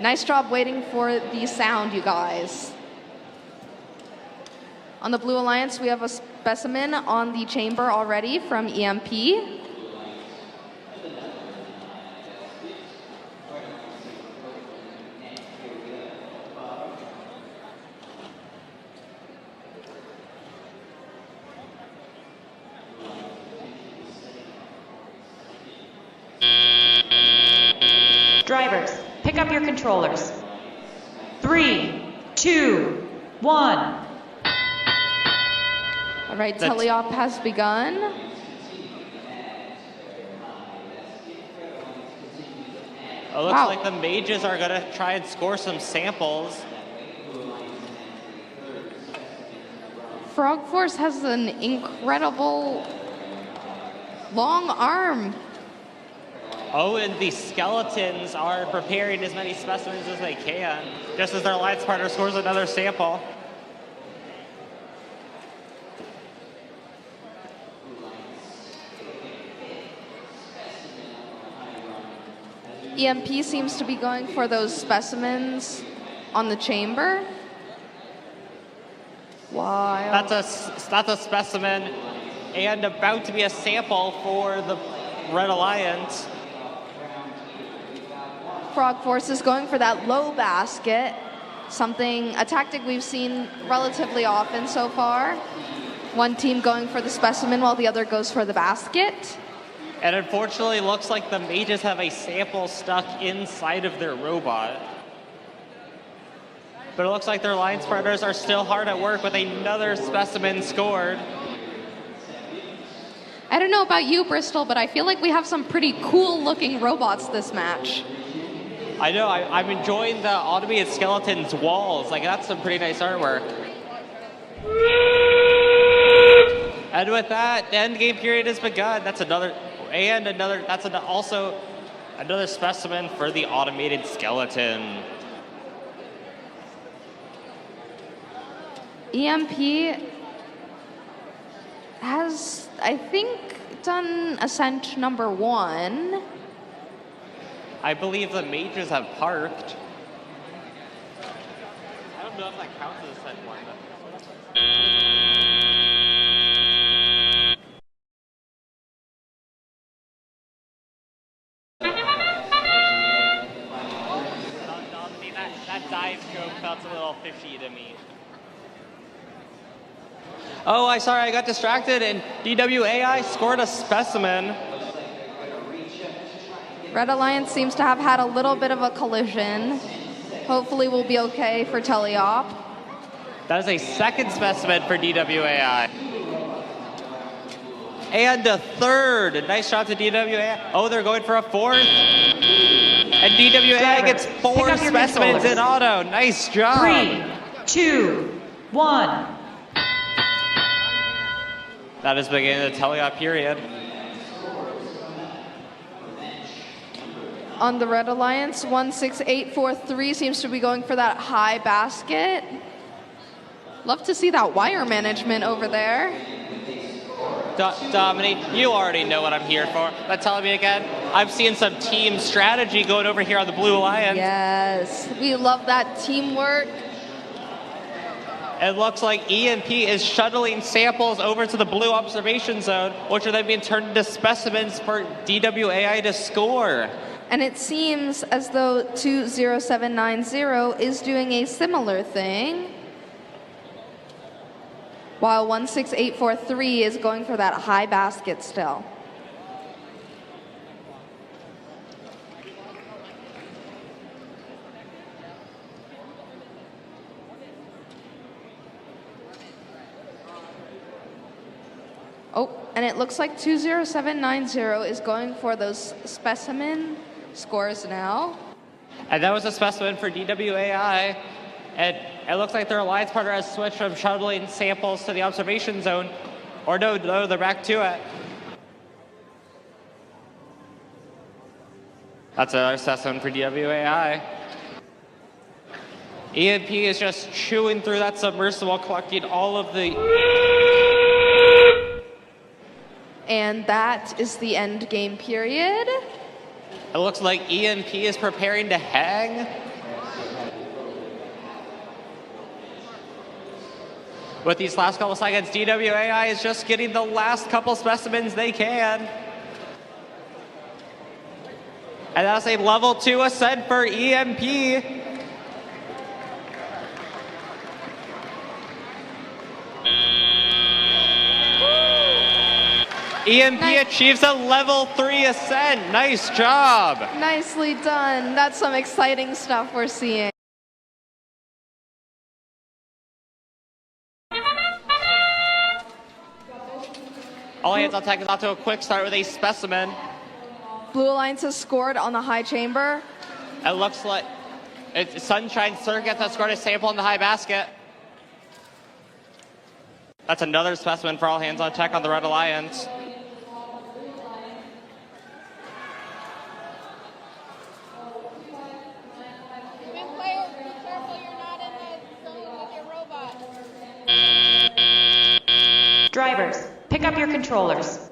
Nice job waiting for the sound, you guys. On the Blue Alliance, we have a specimen on the chamber already from EMP. Drivers, pick up your controllers. 3, 2, 1. All right, teleop has begun. It looks like the mages are going to try and score some samples. Frog Force has an incredible long arm. Oh, and the skeletons are preparing as many specimens as they can, just as their alliance partner scores another sample. EMP seems to be going for those specimens on the chamber. Wow. That's a specimen and about to be a sample for the Red Alliance. Frog Force is going for that low basket, a tactic we've seen relatively often so far. One team going for the specimen while the other goes for the basket. And unfortunately, it looks like the mages have a sample stuck inside of their robot. But it looks like their alliance partners are still hard at work with another specimen scored. I don't know about you, Bristol, but I feel like we have some pretty cool looking robots this match. I know, I'm enjoying the automated skeleton's walls. Like, that's some pretty nice artwork. And with that, the end game period has begun. Also another specimen for the automated skeleton. EMP has, I think, done ascent number 1. I believe the mages have parked. I don't know if that counts as ascent 1. That dive joke felt a little fishy to me. Oh, I got distracted and DWAI scored a specimen. Red Alliance seems to have had a little bit of a collision. Hopefully we'll be okay for teleop. That is a second specimen for DWAI. And a third. Nice shot to DWAI. Oh, they're going for a fourth. And DWAI gets 4 specimens in auto. Nice job. 3, 2, 1. That is beginning the teleop period. On the Red Alliance, 16843 seems to be going for that high basket. Love to see that wire management over there. Dominique, you already know what I'm here for. But tell me again, I'm seeing some team strategy going over here on the Blue Alliance. Yes, we love that teamwork. It looks like EMP is shuttling samples over to the blue observation zone, which are then being turned into specimens for DWAI to score. And it seems as though 20790 is doing a similar thing, while 16843 is going for that high basket still. Oh, and it looks like 20790 is going for those specimen scores now. And that was a specimen for DWAI. And it looks like their alliance partner has switched from shuttling samples to the observation zone. Or no, they're back to it. That's another specimen for DWAI. EMP is just chewing through that submersible, collecting all of the... And that is the end game period. It looks like EMP is preparing to hang. with these last couple seconds, DWAI is just getting the last couple specimens they can. And that's a level 2 ascent for EMP. EMP achieves a level 3 ascent. Nice job. Nicely done. That's some exciting stuff we're seeing. All hands on deck is off to a quick start with a specimen. Blue Alliance has scored on the high chamber. It looks like it's Sunshine Circuit that scored a sample in the high basket. That's another specimen for all hands on deck on the Red Alliance. Drivers, pick up your controllers.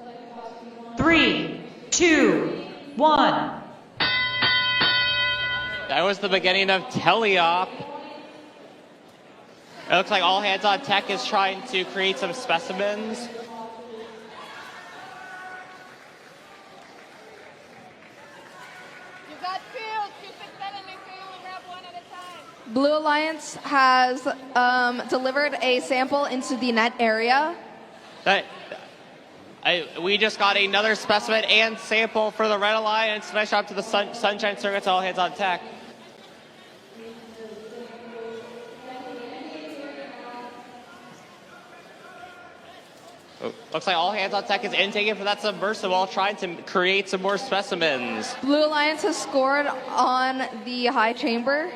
3, 2, 1. That was the beginning of teleop. It looks like all hands on deck is trying to create some specimens. You got fields. Keep it suddenly so you will grab one at a time. Blue Alliance has delivered a sample into the net area. We just got another specimen and sample for the Red Alliance. Nice job to the Sunshine Circuits, all hands on deck. Looks like all hands on deck is intaking for that submersible, trying to create some more specimens. Blue Alliance has scored on the high chamber.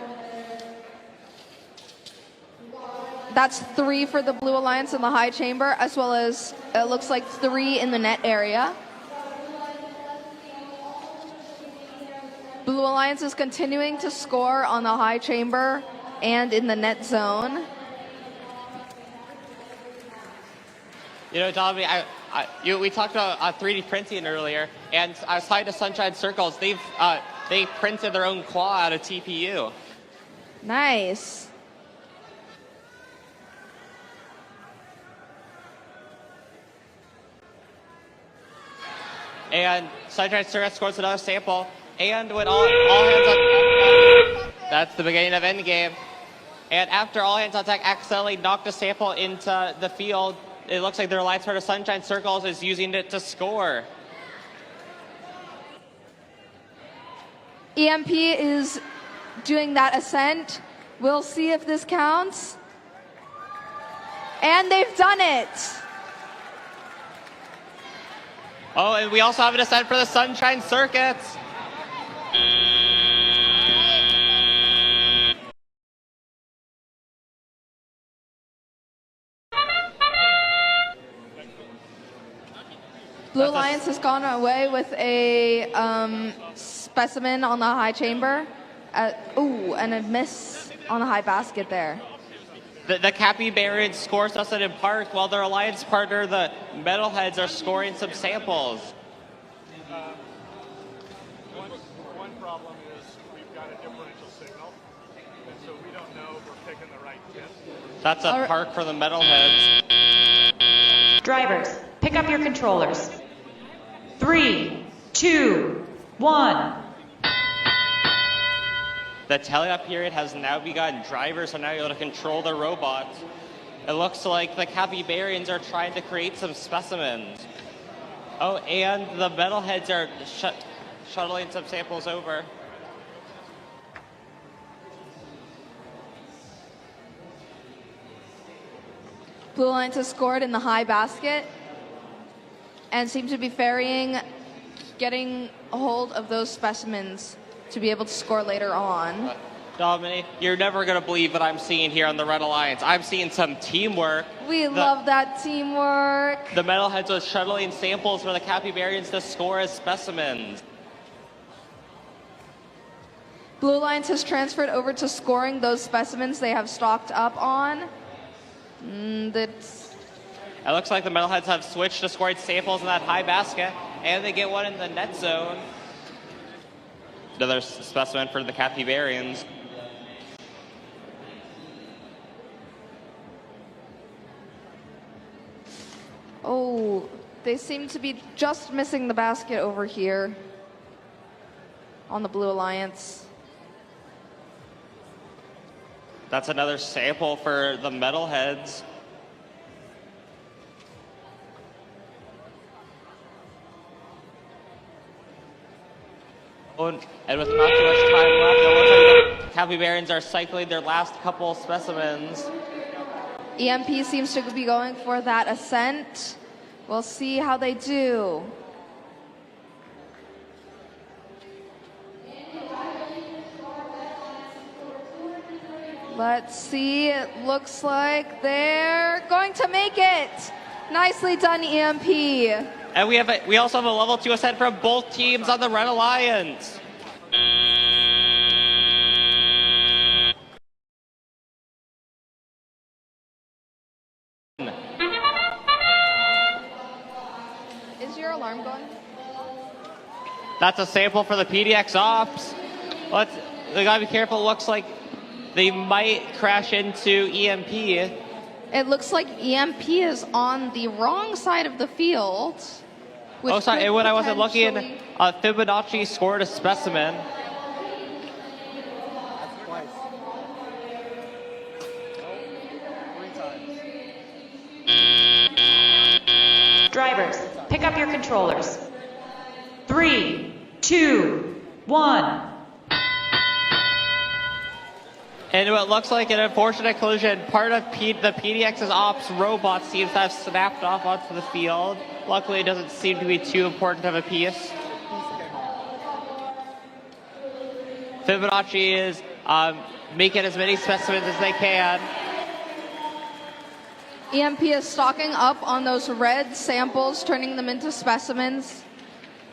That's 3 for the Blue Alliance in the high chamber, as well as it looks like 3 in the net area. Blue Alliance is continuing to score on the high chamber and in the net zone. You know, Dominic, we talked about 3D printing earlier, and I was talking to Sunshine Circles. They printed their own claw out of TPU. Nice. And Sunshine Circuits scores another sample. And with all hands on deck, that's the beginning of endgame. And after all hands on deck accidentally knocked a sample into the field, it looks like their alliance partner Sunshine Circles is using it to score. EMP is doing that ascent. We'll see if this counts. And they've done it. Oh, and we also have an ascent for the Sunshine Circuits. Blue Alliance has gone away with a specimen on the high chamber. And a miss on the high basket there. The Capybarians score Sussex in Park, while their alliance partner, the Metalheads, are scoring some samples. One problem is we've got a differential signal, and so we don't know if we're picking the right kit. That's a Park for the Metalheads. Drivers, pick up your controllers. 3, 2, 1. The teleop period has now begun. Drivers are now able to control their robots. It looks like the Capybarians are trying to create some specimens. Oh, and the Metalheads are shuttling some samples over. Blue Alliance has scored in the high basket and seem to be getting a hold of those specimens to be able to score later on. Dominic, you're never going to believe what I'm seeing here on the Red Alliance. I'm seeing some teamwork. We love that teamwork. The Metalheads are shuttling samples for the Capybarians to score as specimens. Blue Alliance has transferred over to scoring those specimens they have stocked up on. It looks like the Metalheads have switched to scoring samples in that high basket, and they get one in the net zone. Another specimen for the Capybarians. Oh, they seem to be just missing the basket over here on the Blue Alliance. That's another sample for the metalheads. Oh, and with not too much time left, it looks like the capybarans are cycling their last couple specimens. EMP seems to be going for that ascent. We'll see how they do. Let's see. It looks like they're going to make it. Nicely done, EMP. And we also have a level 2 ascent from both teams on the Red Alliance. Is your alarm going? That's a sample for the PDX Ops. They gotta be careful. It looks like they might crash into EMP. It looks like EMP is on the wrong side of the field. Oh, sorry. And when I wasn't looking, Fibonacci scored a specimen. That's twice. Nope, 3 times. Drivers, pick up your controllers. 3, 2, 1. And what looks like an unfortunate collision, part of the PDX's ops robot seems to have snapped off onto the field. Luckily, it doesn't seem to be too important of a piece. Fibonacci is making as many specimens as they can. EMP is stocking up on those red samples, turning them into specimens.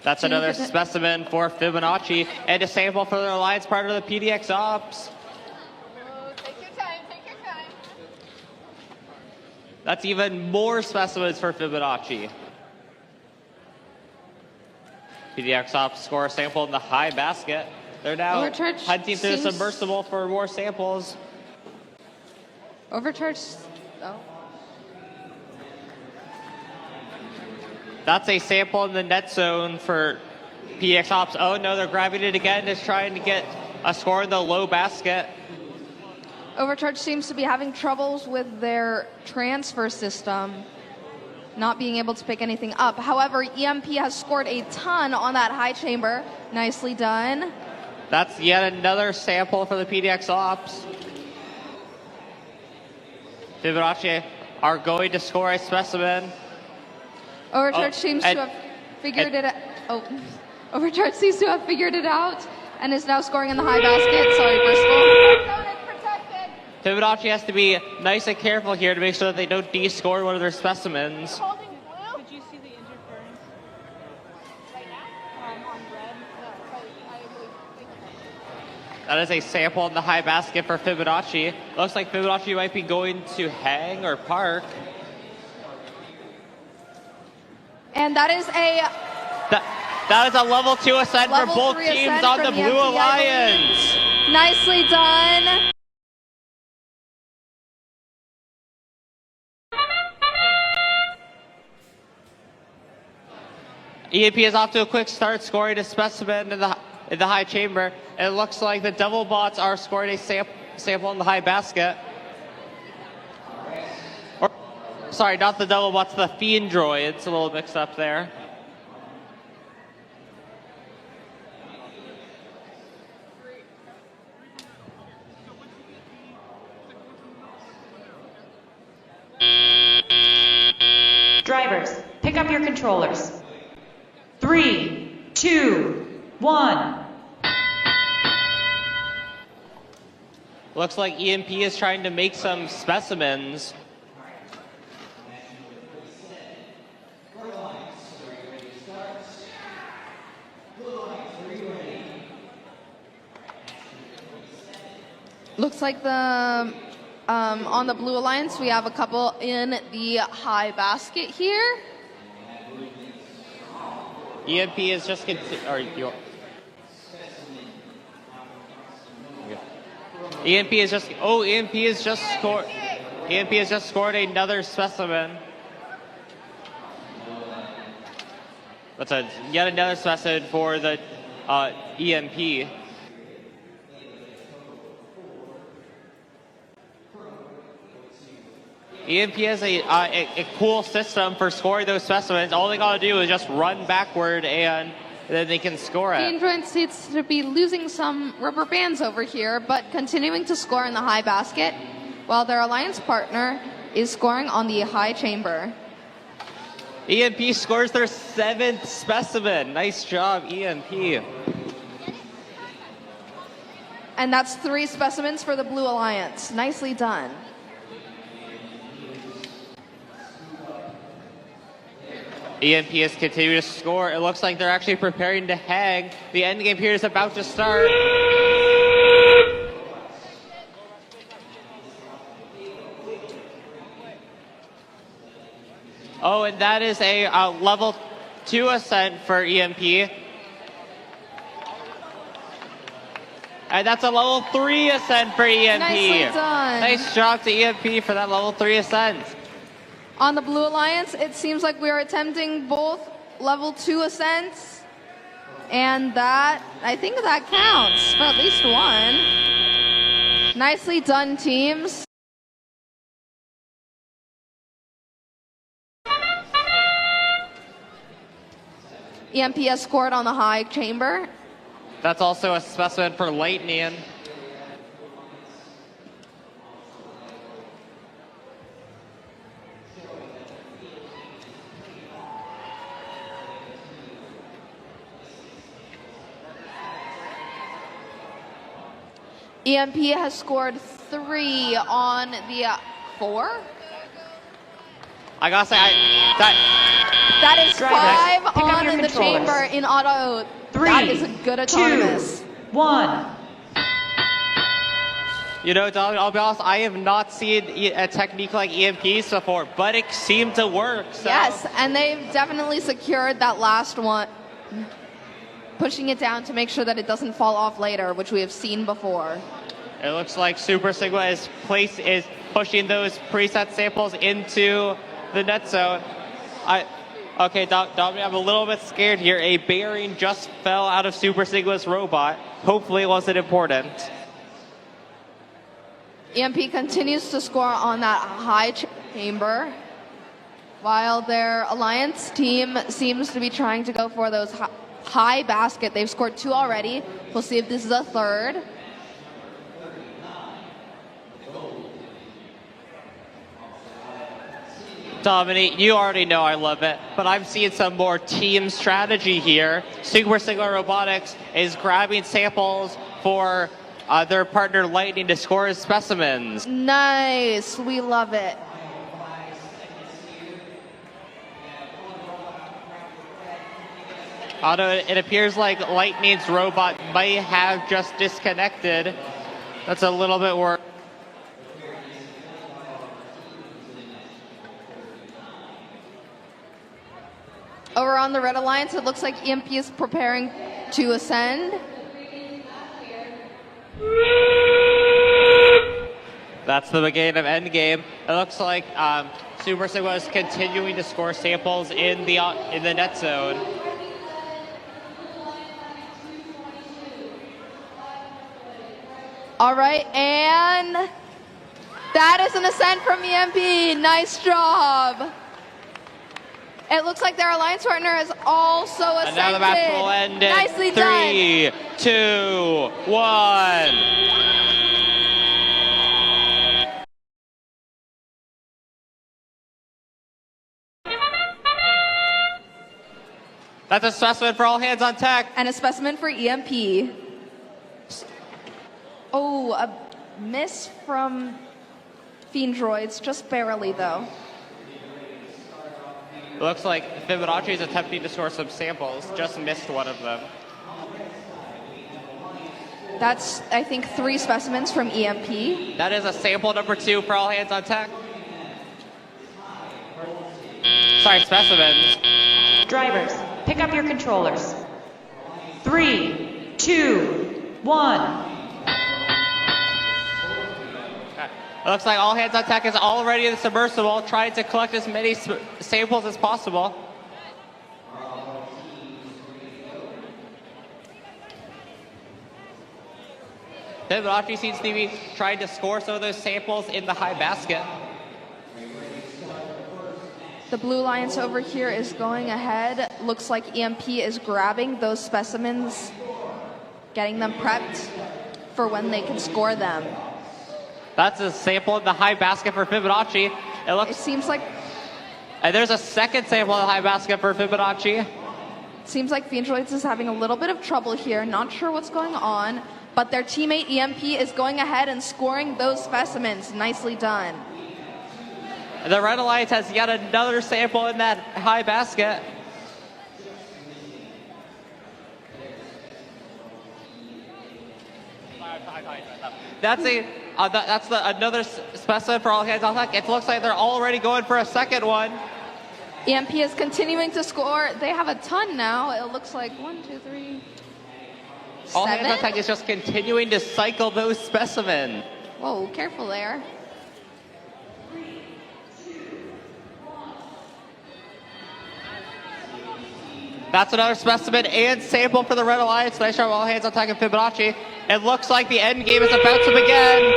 That's another specimen for Fibonacci, and a sample for their alliance part of the PDX ops. Take your time, take your time. That's even more specimens for Fibonacci. PDX ops score a sample in the high basket. They're now hunting through the submersible for more samples. Overcharge. Oh. That's a sample in the net zone for PDX ops. Oh no, they're grabbing it again, just trying to get a score in the low basket. Overcharge seems to be having troubles with their transfer system, not being able to pick anything up. However, EMP has scored a ton on that high chamber. Nicely done. That's yet another sample for the PDX ops. Fibonacci are going to score a specimen. Overcharge seems to have figured it out. Oh, Overcharge seems to have figured it out and is now scoring in the high basket. Sorry, Bristol. Zone is protected. Fibonacci has to be nice and careful here to make sure that they don't de-score one of their specimens. Holding blue. Did you see the interference Right now? on red? I believe. That is a sample in the high basket for Fibonacci. Looks like Fibonacci might be going to hang or park. And that is a That is a level 2 ascent for Level both 3 teams ascent on the from Blue EMP, I Alliance. nicely done. EMP is off to a quick start, scoring a specimen in the high chamber. And it looks like the double bots are scoring a sample in the high basket. Or, sorry, not the double bots, the fiend droids. A little mixed up there. Drivers, pick up your controllers. 3, 2, 1. Looks like EMP is trying to make some specimens. Looks like the on the Blue Alliance we have a couple in the high basket here. EMP is just EMP is just scored another specimen. That's yet another specimen for the EMP. EMP has a cool system for scoring those specimens. All they gotta do is just run backward and then they can score it. Android seems to be losing some rubber bands over here, but continuing to score in the high basket, while their alliance partner is scoring on the high chamber. EMP scores their 7th specimen. Nice job, EMP. And that's 3 specimens for the Blue Alliance. Nicely done. EMP is continuing to score. It looks like they're actually preparing to hang. The end game period is about to start. Oh, and that is a level 2 ascent for EMP. And that's a level 3 ascent for EMP. Nicely done. Nice job to EMP for that level 3 ascent. On the Blue Alliance, it seems like we are attempting both level 2 ascents. And that, I think that counts for at least one. Nicely done, teams. EMP has scored on the high chamber. That's also a specimen for Lightning. EMP has scored 3 on the 4. I gotta say, That is Drivers, 5 pick up on your the controllers. chamber in auto. 3, That is a good 2, autonomous. 1. you know, I'll be honest, I have not seen a technique like EMPs before, but it seemed to work. So. Yes, and they've definitely secured that last one, pushing it down to make sure that it doesn't fall off later, which we have seen before. It looks like Super Sigma is pushing those preset samples into the net zone. Okay, Dominic, I'm a little bit scared here. A bearing just fell out of Super Sigma's robot. Hopefully it wasn't important. EMP continues to score on that high chamber, while their alliance team seems to be trying to go for those high basket. They've scored 2 already. We'll see if this is a third. Dominique, you already know I love it, but I'm seeing some more team strategy here. Super Sigma Robotics is grabbing samples for their partner Lightning to score as specimens. Nice. We love it. Although it appears like Lightning's robot might have just disconnected. That's a little bit worse. Over on the Red Alliance, it looks like EMP is preparing to ascend. That's the beginning of endgame. It looks like Super Sigma is continuing to score samples in the net zone. All right, and that is an ascent from EMP. Nice job. It looks like their alliance partner has also ascended. And now the match will end in Nicely done. 3, 2, 1. That's a specimen for all hands on tech. And a specimen for EMP. Oh, a miss from Fiendroids, just barely though. It looks like Fibonacci is attempting to score some samples, just missed one of them. That's, I think, 3 specimens from EMP. That is a sample number 2 for all hands on tech. Sorry, specimens. Drivers, pick up your controllers. 3, 2, 1. It looks like all hands on tech is already in the submersible, trying to collect as many samples as possible. Fibonacci seems to be trying to score some of those samples in the high basket. The Blue Alliance over here is going ahead. Looks like EMP is grabbing those specimens, getting them prepped for when they can score them. That's a sample in the high basket for Fibonacci. It seems like And there's a second sample in the high basket for Fibonacci. Seems like Phoenix is having a little bit of trouble here. Not sure what's going on, but their teammate EMP is going ahead and scoring those specimens. Nicely done. The Red Alliance has yet another sample in that high basket. That's another specimen for all hands on deck. It looks like they're already going for a second one. EMP is continuing to score. They have a ton now. It looks like 1, 2, 3, All 7. hands on deck is just continuing to cycle those specimens. Whoa, careful there. That's another specimen and sample for the Red Alliance. Nice job, all hands on deck and Fibonacci. It looks like the end game is about to begin.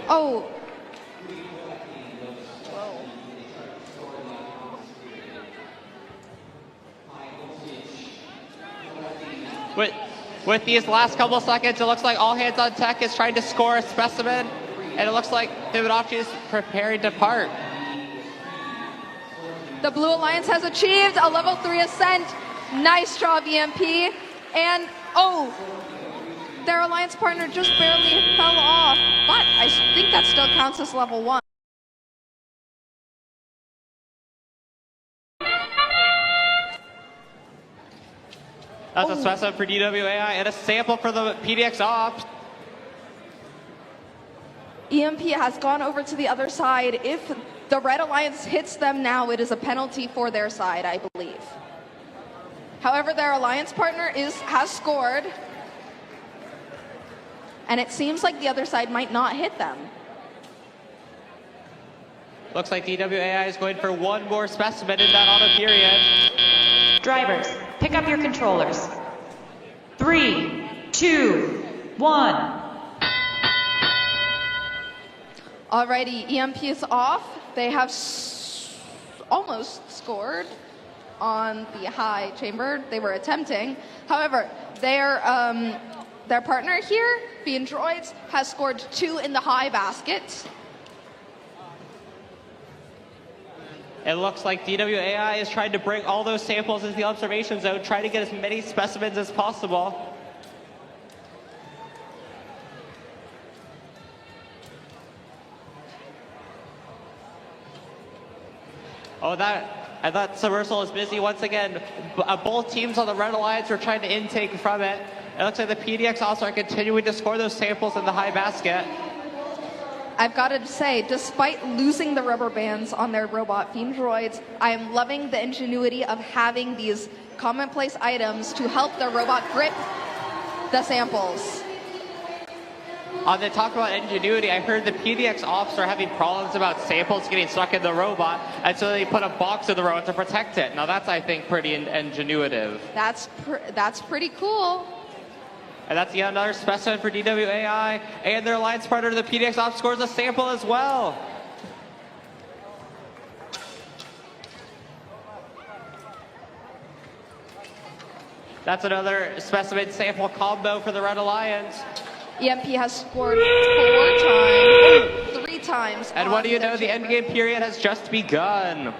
Oh. With these last couple of seconds, it looks like all hands on deck is trying to score a specimen, and it looks like Fibonacci is preparing to part. The Blue Alliance has achieved a level 3 ascent. Nice job, EMP. And, oh, their alliance partner just barely fell off, but I think that still counts as level 1. That's a specimen for DWAI and a sample for the PDX Ops. EMP has gone over to the other side. If the Red Alliance hits them now, it is a penalty for their side, I believe. However, their alliance partner has scored, and it seems like the other side might not hit them. Looks like DWAI is going for one more specimen in that auto period. Drivers, pick up your controllers. 3, 2, 1. Alrighty, EMP is off. They have almost scored on the high chamber. They were attempting. However, their partner here, Fiend Droids, has scored 2 in the high basket. It looks like DWAI is trying to bring all those samples into the observation zone, trying to get as many specimens as possible. Oh, that submersible is busy once again. Both teams on the Red Alliance are trying to intake from it. It looks like the PDX also are continuing to score those samples in the high basket. I've got to say, despite losing the rubber bands on their robot Fiend Droids, I am loving the ingenuity of having these commonplace items to help the robot grip the samples. On the talk about ingenuity, I heard the PDX ops are having problems about samples getting stuck in the robot, and so they put a box in the robot to protect it. Now that's, I think, pretty ingenuitive. That's pretty cool. And that's yet another specimen for DWAI, and their alliance partner, the PDX ops, scores a sample as well. That's another specimen sample combo for the Red Alliance. EMP has scored 3 times. And what do you know, the endgame period has just begun.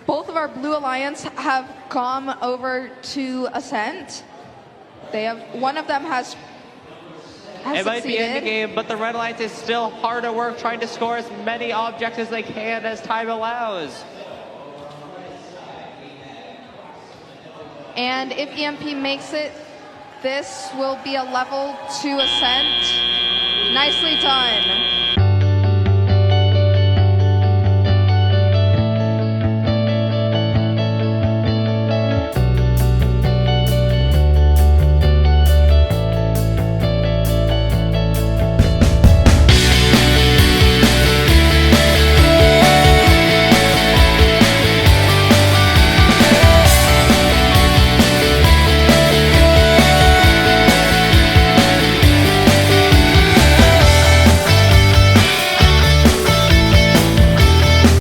Both of our Blue Alliance have come over to Ascent. One of them has It might be succeeded. endgame, but the Red Alliance is still hard at work trying to score as many objects as they can as time allows. And if EMP makes it, this will be a level 2 ascent. Nicely done.